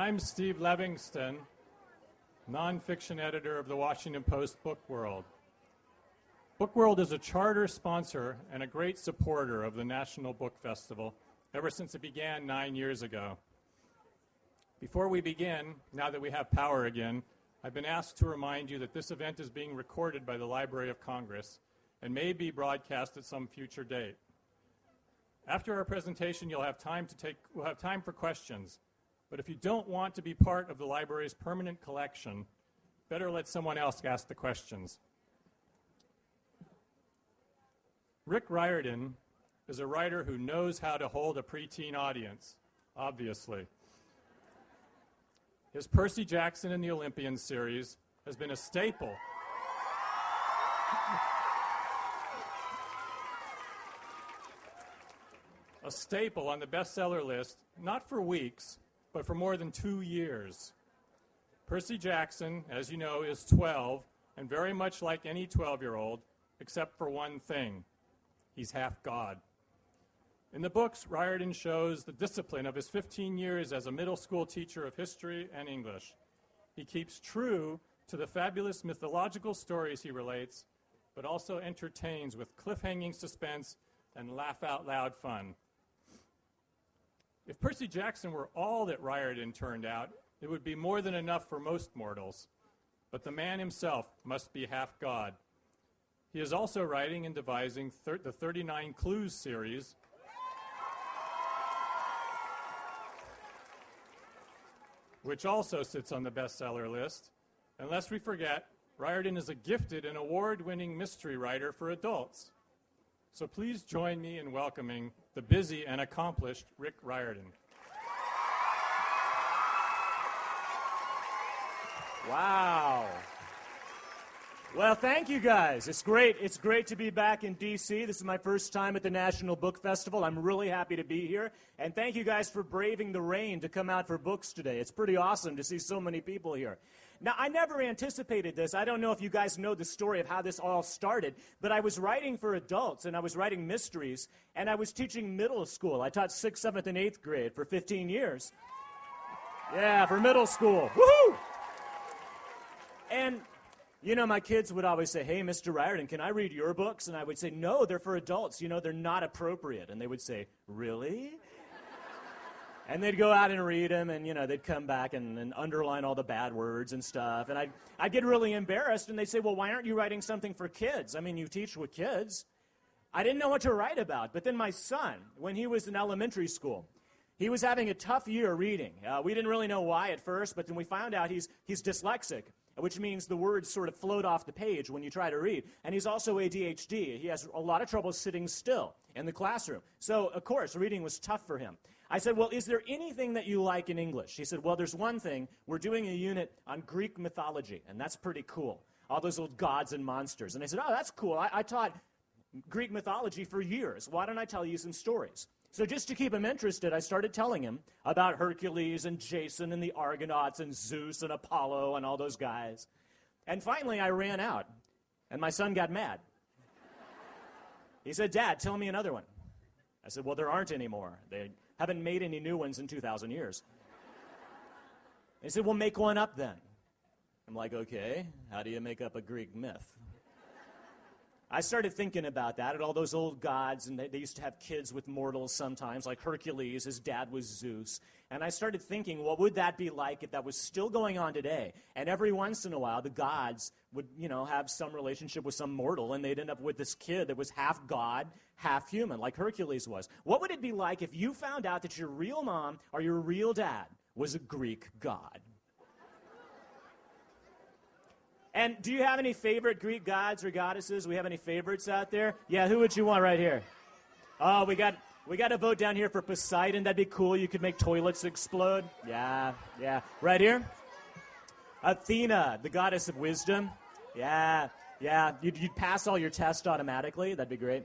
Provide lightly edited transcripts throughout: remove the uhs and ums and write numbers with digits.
I'm Steve Levingston, nonfiction editor of the Washington Post Book World. Book World is a charter sponsor and a great supporter of the National Book Festival ever since it began 9 years ago. Before we begin, now that we have power again, I've been asked to remind you that this event is being recorded by the Library of Congress and may be broadcast at some future date. After our presentation, we'll have time for questions. But if you don't want to be part of the library's permanent collection, better let someone else ask the questions. Rick Riordan is a writer who knows how to hold a preteen audience, obviously. His Percy Jackson and the Olympians series has been a staple. A staple on the bestseller list, not for weeks, but for more than 2 years. Percy Jackson, as you know, is 12 and very much like any 12-year-old, except for one thing. He's half God. In the books, Riordan shows the discipline of his 15 years as a middle school teacher of history and English. He keeps true to the fabulous mythological stories he relates, but also entertains with cliffhanging suspense and laugh-out-loud fun. If Percy Jackson were all that Riordan turned out, it would be more than enough for most mortals. But the man himself must be half God. He is also writing and devising the 39 Clues series, which also sits on the bestseller list. And lest we forget, Riordan is a gifted and award-winning mystery writer for adults. So please join me in welcoming the busy and accomplished Rick Riordan. Wow. Well, thank you guys. It's great. It's great to be back in D.C. This is my first time at the National Book Festival. I'm really happy to be here. And thank you guys for braving the rain to come out for books today. It's pretty awesome to see so many people here. Now, I never anticipated this. I don't know if you guys know the story of how this all started, but I was writing for adults, and I was writing mysteries, and I was teaching middle school. I taught 6th, 7th, and 8th grade for 15 years. Yeah, for middle school. Woohoo! And, you know, my kids would always say, hey, Mr. Riordan, can I read your books? And I would say, no, they're for adults. You know, they're not appropriate. And they would say, really? And they'd go out and read them, and, you know, they'd come back and underline all the bad words and stuff. And I'd get really embarrassed, and they'd say, well, why aren't you writing something for kids? I mean, you teach with kids. I didn't know what to write about. But then my son, when he was in elementary school, he was having a tough year reading. We didn't really know why at first, but then we found out he's dyslexic, which means the words sort of float off the page when you try to read. And he's also ADHD. He has a lot of trouble sitting still in the classroom. So, of course, reading was tough for him. I said, well, is there anything that you like in English? He said, well, there's one thing. We're doing a unit on Greek mythology, and that's pretty cool. All those old gods and monsters. And I said, oh, that's cool. I taught Greek mythology for years. Why don't I tell you some stories? So just to keep him interested, I started telling him about Hercules and Jason and the Argonauts and Zeus and Apollo and all those guys. And finally, I ran out, and my son got mad. He said, Dad, tell me another one. I said, well, there aren't any more. They haven't made any new ones in 2,000 years. He said, well, make one up then. I'm like, okay, how do you make up a Greek myth? I started thinking about that and all those old gods, and they used to have kids with mortals sometimes, like Hercules. His dad was Zeus. And I started thinking, what would that be like if that was still going on today? And every once in a while, the gods would, you know, have some relationship with some mortal, and they'd end up with this kid that was half god, half human, like Hercules was. What would it be like if you found out that your real mom or your real dad was a Greek god? And do you have any favorite Greek gods or goddesses? We have any favorites out there? Yeah, who would you want right here? Oh, we got a vote down here for Poseidon. That'd be cool. You could make toilets explode. Yeah. Right here? Athena, the goddess of wisdom. Yeah. You'd pass all your tests automatically. That'd be great.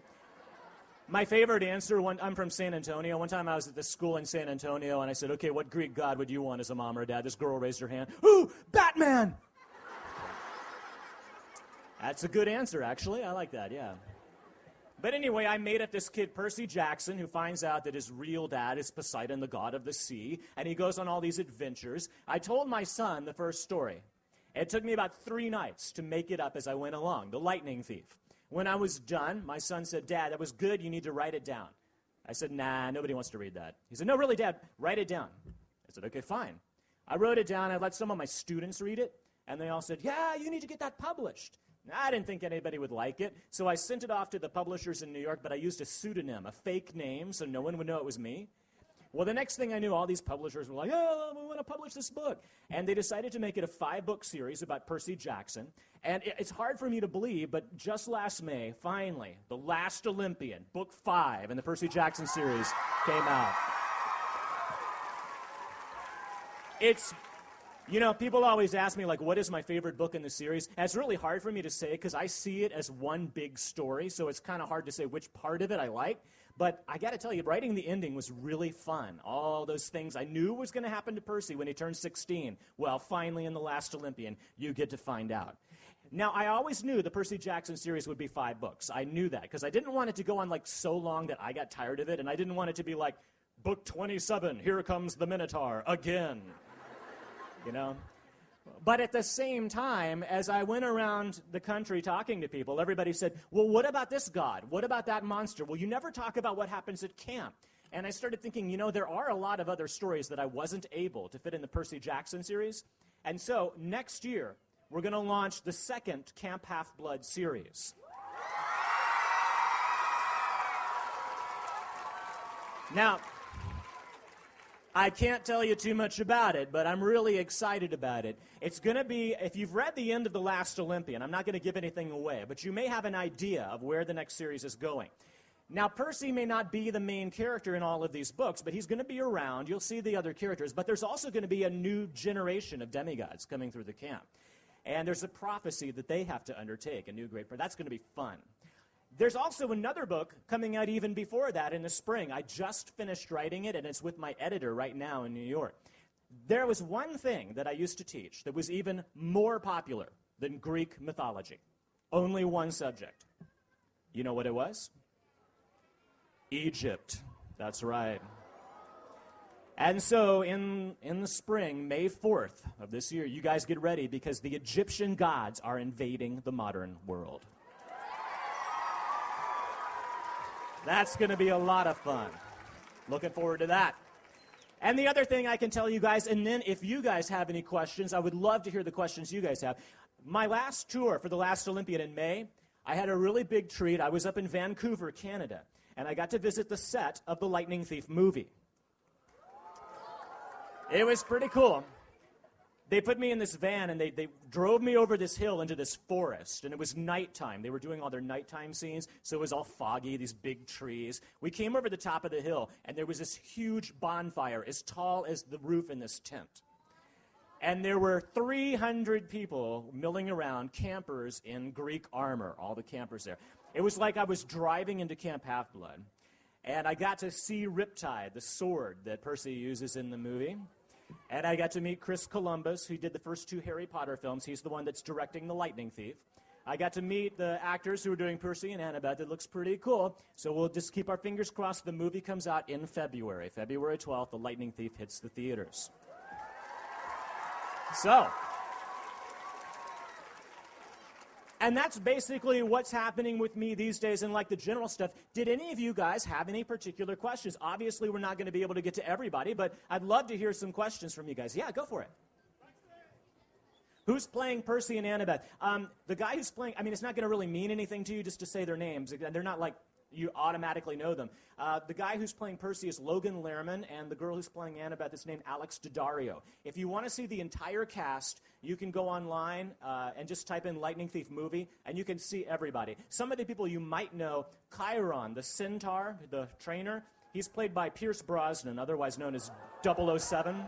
My favorite answer, I'm from San Antonio. One time I was at this school in San Antonio, and I said, okay, what Greek god would you want as a mom or a dad? This girl raised her hand. Ooh, Batman! That's a good answer, actually. I like that, yeah. But anyway, I made up this kid, Percy Jackson, who finds out that his real dad is Poseidon, the god of the sea, and he goes on all these adventures. I told my son the first story. It took me about 3 nights to make it up as I went along, The Lightning Thief. When I was done, my son said, "Dad, that was good. You need to write it down." I said, "Nah, nobody wants to read that." He said, "No, really, Dad, write it down." I said, "Okay, fine." I wrote it down. I let some of my students read it, and they all said, "Yeah, you need to get that published." I didn't think anybody would like it, so I sent it off to the publishers in New York, but I used a pseudonym, a fake name, so no one would know it was me. Well, the next thing I knew, all these publishers were like, "Oh, we want to publish this book." And they decided to make it a 5-book series about Percy Jackson. And it's hard for me to believe, but just last May, finally, The Last Olympian, book 5 in the Percy Jackson series came out. It's... You know, people always ask me, like, what is my favorite book in the series? And it's really hard for me to say because I see it as one big story, so it's kind of hard to say which part of it I like. But I got to tell you, writing the ending was really fun. All those things I knew was going to happen to Percy when he turned 16. Well, finally, in The Last Olympian, you get to find out. Now, I always knew the Percy Jackson series would be 5 books. I knew that because I didn't want it to go on, like, so long that I got tired of it, and I didn't want it to be like, book 27, here comes the Minotaur again. You know? But at the same time, as I went around the country talking to people, everybody said, "Well, what about this god? What about that monster? Well, you never talk about what happens at camp." And I started thinking, you know, there are a lot of other stories that I wasn't able to fit in the Percy Jackson series. And so next year, we're going to launch the 2nd Camp Half-Blood series. Now, I can't tell you too much about it, but I'm really excited about it. It's going to be, if you've read the end of The Last Olympian, I'm not going to give anything away, but you may have an idea of where the next series is going. Now, Percy may not be the main character in all of these books, but he's going to be around. You'll see the other characters, but there's also going to be a new generation of demigods coming through the camp. And there's a prophecy that they have to undertake, a new great... That's going to be fun. There's also another book coming out even before that in the spring. I just finished writing it, and it's with my editor right now in New York. There was one thing that I used to teach that was even more popular than Greek mythology. Only one subject. You know what it was? Egypt. That's right. And so in the spring, May 4th of this year, you guys get ready because the Egyptian gods are invading the modern world. That's going to be a lot of fun. Looking forward to that. And the other thing I can tell you guys, and then if you guys have any questions, I would love to hear the questions you guys have. My last tour for The Last Olympian in May, I had a really big treat. I was up in Vancouver, Canada, and I got to visit the set of the Lightning Thief movie. It was pretty cool. They put me in this van, and they drove me over this hill into this forest, and it was nighttime. They were doing all their nighttime scenes, so it was all foggy, these big trees. We came over the top of the hill, and there was this huge bonfire as tall as the roof in this tent. And there were 300 people milling around, campers in Greek armor, all the campers there. It was like I was driving into Camp Half-Blood, and I got to see Riptide, the sword that Percy uses in the movie. And I got to meet Chris Columbus, who did the first 2 Harry Potter films. He's the one that's directing The Lightning Thief. I got to meet the actors who are doing Percy and Annabeth. It looks pretty cool. So we'll just keep our fingers crossed. The movie comes out in February. February 12th, The Lightning Thief hits the theaters. So, and that's basically what's happening with me these days and like the general stuff. Did any of you guys have any particular questions? Obviously, we're not going to be able to get to everybody, but I'd love to hear some questions from you guys. Yeah, go for it. Who's playing Percy and Annabeth? The guy who's playing, I mean, it's not going to really mean anything to you just to say their names. They're not like you automatically know them. The guy who's playing Percy is Logan Lerman, and the girl who's playing Annabeth is named Alex Daddario. If you want to see the entire cast, you can go online and just type in Lightning Thief movie, and you can see everybody. Some of the people you might know, Chiron, the centaur, the trainer, he's played by Pierce Brosnan, otherwise known as 007.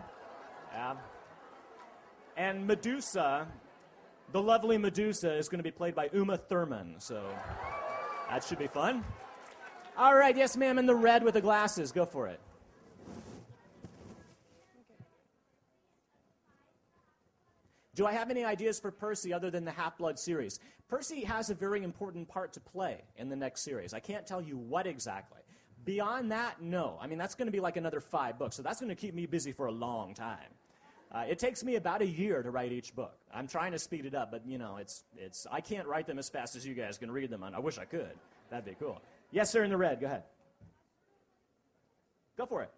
Yeah. And Medusa, the lovely Medusa, is going to be played by Uma Thurman, so that should be fun. All right, yes, ma'am, in the red with the glasses. Go for it. Do I have any ideas for Percy other than the Half-Blood series? Percy has a very important part to play in the next series. I can't tell you what exactly. Beyond that, no. I mean, that's going to be like another 5 books, so that's going to keep me busy for a long time. It takes me about a year to write each book. I'm trying to speed it up, but, I can't write them as fast as you guys can read them, and I wish I could. That'd be cool. Yes, sir, in the red. Go ahead. Go for it.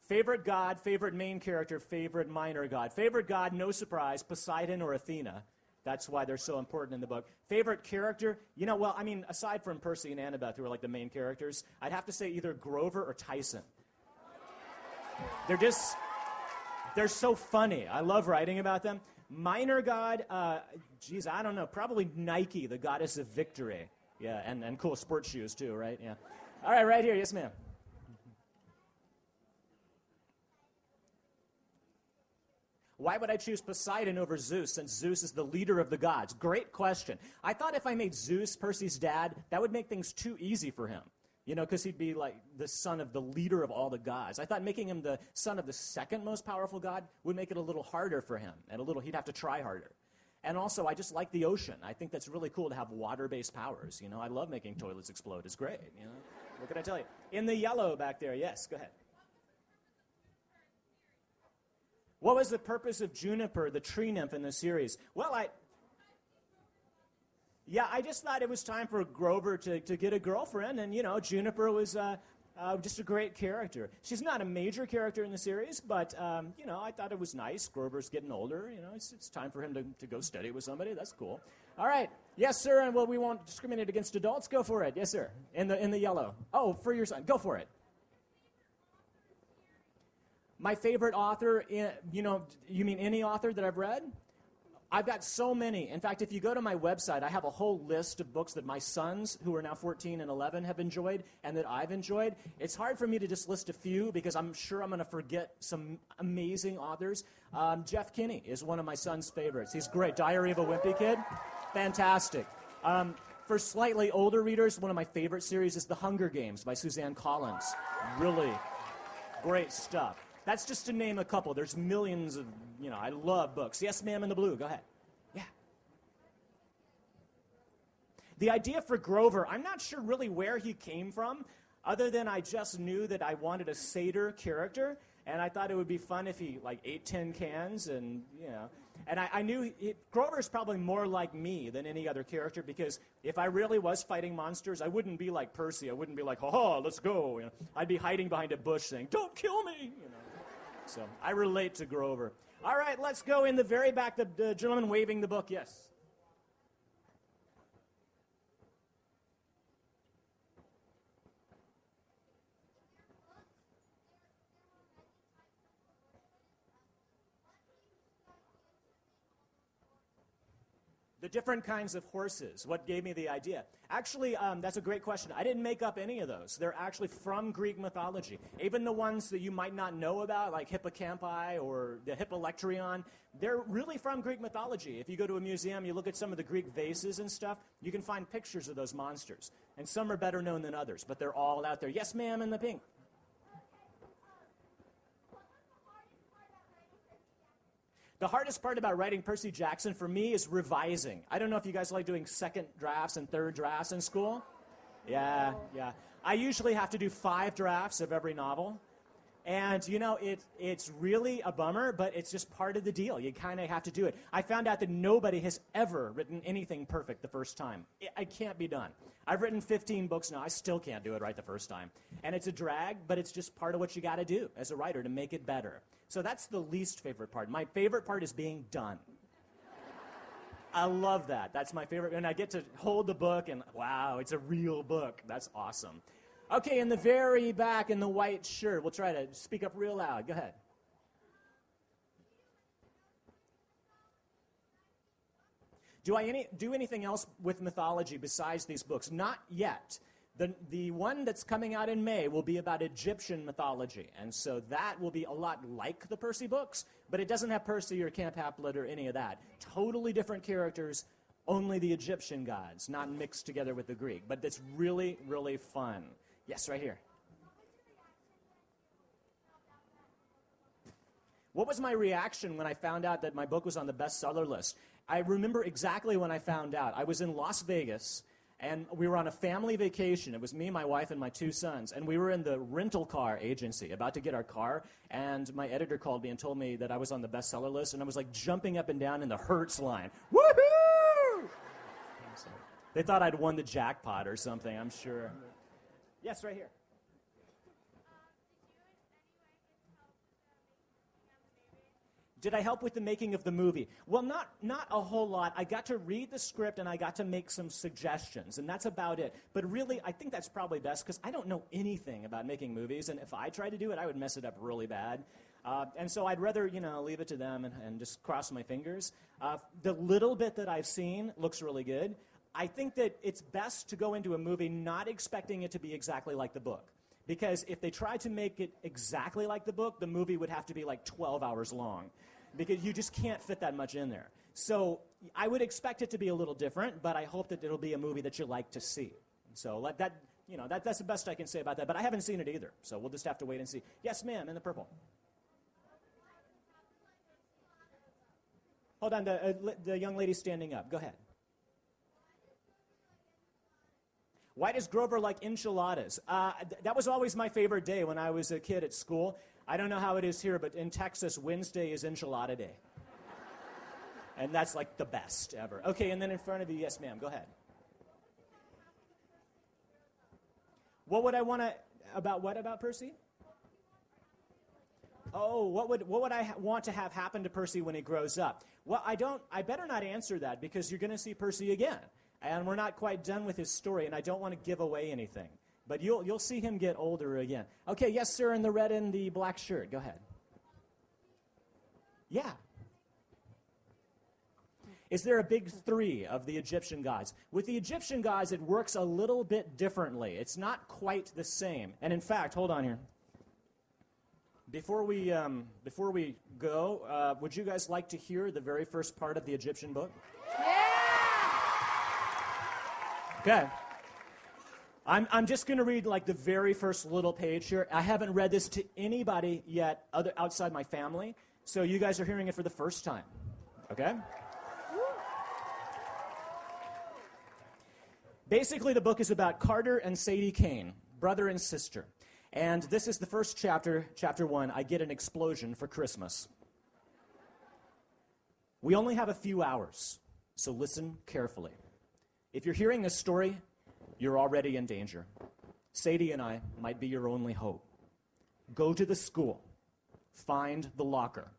Favorite god, favorite main character, favorite minor god. Favorite god, no surprise, Poseidon or Athena. That's why they're so important in the book. Favorite character, aside from Percy and Annabeth, who are like the main characters, I'd have to say either Grover or Tyson. They're so funny. I love writing about them. Minor god, I don't know, probably Nike, the goddess of victory. Yeah, and cool sports shoes too, right? Yeah. All right here. Yes, ma'am. Why would I choose Poseidon over Zeus, since Zeus is the leader of the gods? Great question. I thought if I made Zeus Percy's dad, that would make things too easy for him. Because he'd be like the son of the leader of all the gods. I thought making him the son of the second most powerful god would make it a little harder for him, and he'd have to try harder. And also, I just like the ocean. I think that's really cool to have water-based powers. I love making toilets explode. It's great. What can I tell you? In the yellow back there, yes, go ahead. What was the purpose of Juniper, the tree nymph in the series? Well, I just thought it was time for Grover to get a girlfriend, and, Juniper was just a great character. She's not a major character in the series, but, I thought it was nice. Grover's getting older. It's time for him to go study with somebody. That's cool. All right. Yes, sir, and we won't discriminate against adults. Go for it. Yes, sir. In the yellow. Oh, for your son. Go for it. My favorite author, you mean any author that I've read? I've got so many. In fact, if you go to my website, I have a whole list of books that my sons, who are now 14 and 11, have enjoyed and that I've enjoyed. It's hard for me to just list a few because I'm sure I'm going to forget some amazing authors. Jeff Kinney is one of my son's favorites. He's great. Diary of a Wimpy Kid. Fantastic. For slightly older readers, one of my favorite series is The Hunger Games by Suzanne Collins. Really great stuff. That's just to name a couple. There's millions of, I love books. Yes, ma'am, in the blue. Go ahead. Yeah. The idea for Grover, I'm not sure really where he came from, other than I just knew that I wanted a satyr character, and I thought it would be fun if he, ate 10 cans, and, And I knew Grover's probably more like me than any other character, because if I really was fighting monsters, I wouldn't be like Percy. I wouldn't be like, ha-ha, let's go. I'd be hiding behind a bush saying, don't kill me, So I relate to Grover. All right, let's go in the very back, the gentleman waving the book. Yes. The different kinds of horses. What gave me the idea? Actually, that's a great question. I didn't make up any of those. They're actually from Greek mythology. Even the ones that you might not know about, like hippocampi or the hippolectrion, they're really from Greek mythology. If you go to a museum, you look at some of the Greek vases and stuff, you can find pictures of those monsters. And some are better known than others, but they're all out there. Yes, ma'am, in the pink. The hardest part about writing Percy Jackson for me is revising. I don't know if you guys like doing second drafts and third drafts in school. Yeah. I usually have to do 5 drafts of every novel. And, it's really a bummer, but it's just part of the deal. You kind of have to do it. I found out that nobody has ever written anything perfect the first time. It can't be done. I've written 15 books now. I still can't do it right the first time. And it's a drag, but it's just part of what you got to do as a writer to make it better. So that's the least favorite part. My favorite part is being done. I love that. That's my favorite. And I get to hold the book and, wow, it's a real book. That's awesome. Okay, in the very back in the white shirt, we'll try to speak up real loud. Go ahead. Do I do anything else with mythology besides these books? Not yet. The one that's coming out in May will be about Egyptian mythology, and so that will be a lot like the Percy books, but it doesn't have Percy or Camp Half-Blood or any of that. Totally different characters, only the Egyptian gods, not mixed together with the Greek. But it's really, really fun. Yes, right here. What was my reaction when I found out that my book was on the bestseller list? I remember exactly when I found out. I was in Las Vegas, and we were on a family vacation. It was me, my wife, and my 2 sons. And we were in the rental car agency about to get our car. And my editor called me and told me that I was on the bestseller list. And I was like jumping up and down in the Hertz line. Woohoo! They thought I'd won the jackpot or something, I'm sure. Yes, right here. Did I help with the making of the movie? Well, not a whole lot. I got to read the script and I got to make some suggestions, and that's about it. But really, I think that's probably best because I don't know anything about making movies, and if I tried to do it, I would mess it up really bad. And so I'd rather, leave it to them and just cross my fingers. The little bit that I've seen looks really good. I think that it's best to go into a movie not expecting it to be exactly like the book. Because if they tried to make it exactly like the book, the movie would have to be like 12 hours long. Because you just can't fit that much in there. So I would expect it to be a little different, but I hope that it'll be a movie that you like to see. So that's the best I can say about that. But I haven't seen it either, so we'll just have to wait and see. Yes, ma'am, in the purple. Hold on, the young lady standing up. Go ahead. Why does Grover like enchiladas? That was always my favorite day when I was a kid at school. I don't know how it is here, but in Texas, Wednesday is enchilada day. And that's like the best ever. Okay, and then in front of you, yes, ma'am, go ahead. What would I want to, about Percy? Oh, what would I want to have happen to Percy when he grows up? Well, I better not answer that because you're going to see Percy again. And we're not quite done with his story, and I don't want to give away anything. But you'll see him get older again. Okay, yes, sir, in the red and the black shirt. Go ahead. Yeah. Is there a big 3 of the Egyptian gods? With the Egyptian gods, it works a little bit differently. It's not quite the same. And in fact, hold on here. Before we go, would you guys like to hear the very first part of the Egyptian book? Okay. I'm just going to read like the very first little page here. I haven't read this to anybody yet outside my family, so you guys are hearing it for the first time. Okay? Basically, the book is about Carter and Sadie Kane, brother and sister. And this is the first chapter, chapter 1, I Get an Explosion for Christmas. We only have a few hours, so listen carefully. If you're hearing this story, you're already in danger. Sadie and I might be your only hope. Go to the school. Find the locker.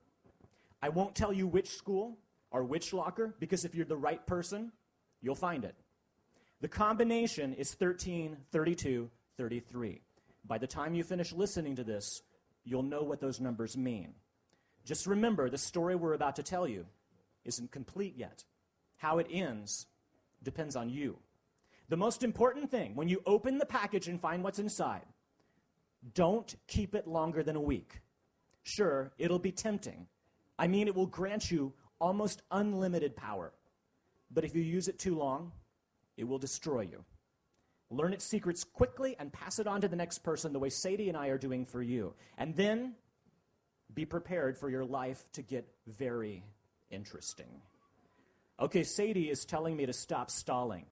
I won't tell you which school or which locker, because if you're the right person, you'll find it. The combination is 13, 32, 33. By the time you finish listening to this, you'll know what those numbers mean. Just remember, the story we're about to tell you isn't complete yet. How it ends depends on you. The most important thing, when you open the package and find what's inside, don't keep it longer than a week. Sure, it'll be tempting. I mean, it will grant you almost unlimited power. But if you use it too long, it will destroy you. Learn its secrets quickly and pass it on to the next person the way Sadie and I are doing for you. And then be prepared for your life to get very interesting. Okay, Sadie is telling me to stop stalling.